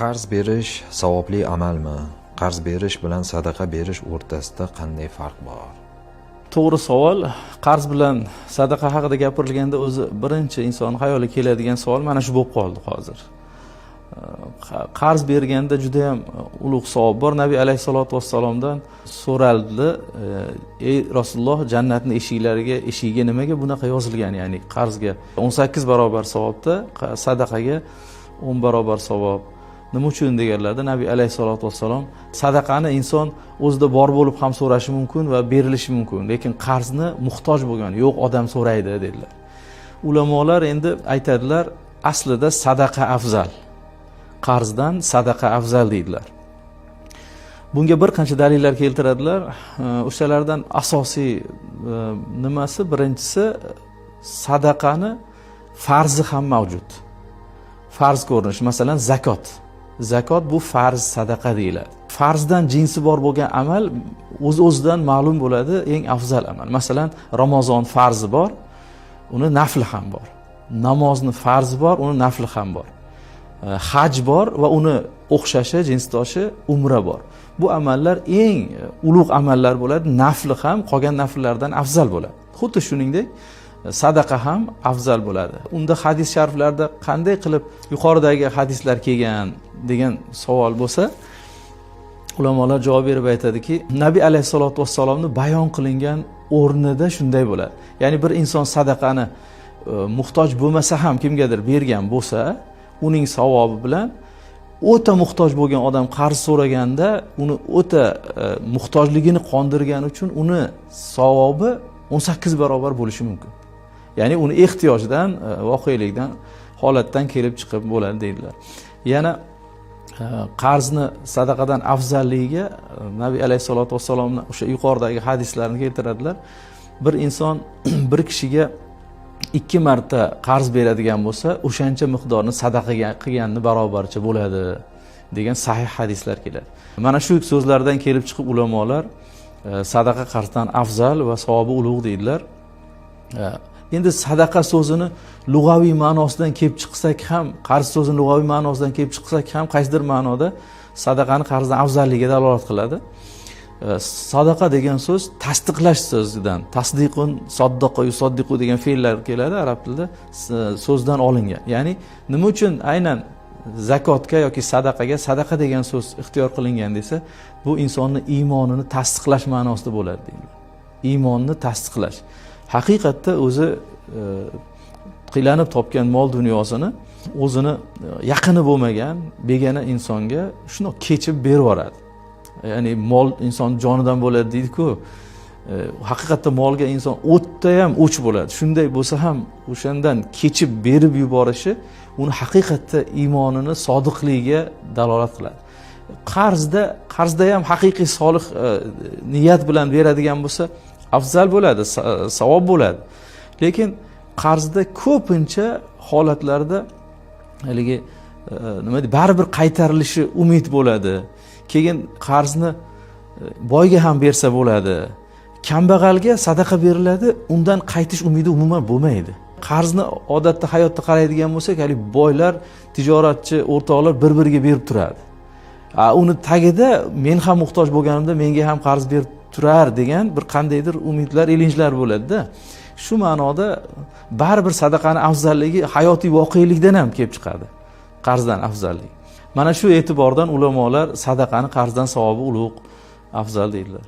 Qarz berish savobli amalmi? Qarz berish bilan sadaqa berish o'rtasida qanday farq bor? To'g'ri savol. Qarz bilan sadaqa haqida gapirilganda o'zi birinchi inson xayoliga keladigan savol mana shu bo'lib qoldi hozir. Qarz berganda juda ham ulug' savob bor. Nabiy alayhisolatu vassalomdan so'raldi, ey Rasululloh, jannatning eshigiga nimaga bunaqa yozilgan? Ya'ni qarzga 18 barobar savobda, sadaqaga 10 barobar savob. Nima uchun deganlarda Nabiy alayhisolatu vassalom sadaqani inson o'zida bor bo'lib ham so'rashi mumkin va berilishi mumkin, lekin qarzni muhtoj bo'lgan yo'q odam so'raydi dedilar. Ulamolar endi aytadilar, aslida sadaqa afzal. Qarzdan sadaqa afzal deydilar. Bunga bir qancha dalillar keltiradilar. O'shalardan asosiy nimasi? Birinchisi, sadaqani farzi ham mavjud. Farz ko'rinish, masalan, zakot. Zakot bu farz sadaqa deyiladi. Farzdan jinsi bor bo'lgan amal o'z-o'zidan ma'lum bo'ladi, eng afzal amal. Masalan, Ramazon farzi bor, uni nafli ham bor. Namozni farzi bor, uni nafli ham bor. Haj bor va uni o'xshashi, jinsdoshi umra bor. Bu amallar eng ulug' amallar bo'ladi. Nafli ham qolgan nafllardan afzal bo'ladi. Xuddi shuningdek, sadaqa ham afzal bo'ladi. Unda hadis shariflarda qanday qilib yuqoridagi hadislar kelgan degan savol bo'lsa, ulamolar javob berib aytadiki, Nabiy alayhisolatu vassalomning bayon qilingan o'rnida shunday bo'ladi. Ya'ni bir inson sadaqani muhtoj bo'lmasa ham kimgadir bergan bo'lsa, uning savobi bilan o'ta muhtoj bo'lgan odam qarz so'raganda uni o'ta muhtojligini qondirgani uchun uni savobi 18 barobar bo'lishi mumkin. Ya'ni uni ehtiyojdan, voqelikdan, holatdan kelib chiqib bo'ladi deydilar. Yana qarzni sadaqadan afzalligiga Nabiy alayhisolatu vassalomning o'sha yuqoridagi hadislarini keltiradilar. Bir inson bir kishiga 2 marta qarz beradigan bo'lsa, o'shancha miqdorni sadaqa qilganni barobarcha bo'ladi degan sahih hadislar keladi. Mana shu so'zlardan kelib chiqib ulamolar sadaqa qarzdan afzal va savobi ulug' deydilar. Endi sadaqa so'zini lug'aviy ma'nosidan kelib chiqsak ham, qarz so'zini lug'aviy ma'nosidan kelib chiqsak ham qaysidir ma'noda sadaqani qarzdan afzalligiga dalolat qiladi. Sadaqa degan so'z tasdiqlash so'zidan, tasdiqun, soddaqa, yusaddiqu degan fe'llar keladi arab tilida, so'zdan olingan. Ya'ni nima uchun aynan zakotga yoki sadaqaga sadaqa degan so'z ixtiyor qilingan desa, bu insonning iymonini tasdiqlash ma'nosida bo'ladi deydilar. Iymonni tasdiqlash. Haqiqatda o'zi qiynalib topgan mol dunyosini o'zini yaqini bo'lmagan begona insonga shuni kechib berib yuboradi. Ya'ni mol inson jonidan bo'ladi deydi-ku. Haqiqatda molga inson o'tda ham o'ch bo'ladi. Shunday bo'lsa ham o'shandan kechib berib yuborishi uni haqiqatda iymonini sodiqligiga dalolat qiladi. Qarzda ham haqiqiy solih niyat bilan beradigan bo'lsa afzal bo'ladi, savob bo'ladi. Lekin qarzda ko'pincha holatlarda haligi nima deydi, baribir qaytarilishi umid bo'ladi. Keyin qarzni boyga ham bersa bo'ladi. Kambag'alga sadaqa beriladi, undan qaytish umidi umuman bo'lmaydi. Qarzni odatda hayotda qaraydigan bo'lsak, hali boylar, tijoratchi, o'rtoqlar bir-biriga berib turadi. Uni tagida men ham muhtoj bo'lganimda menga ham qarz berib turar degan bir qandaydir umidlar, ilinjlar bo'ladi-da. Shu ma'noda baribir sadaqani afzalligi hayotiy voqelikdan ham kelib chiqadi. Qarzdan afzalligi. Mana shu e'tibordan ulamolar sadaqani qarzdan savobi ulug', afzal deydilar.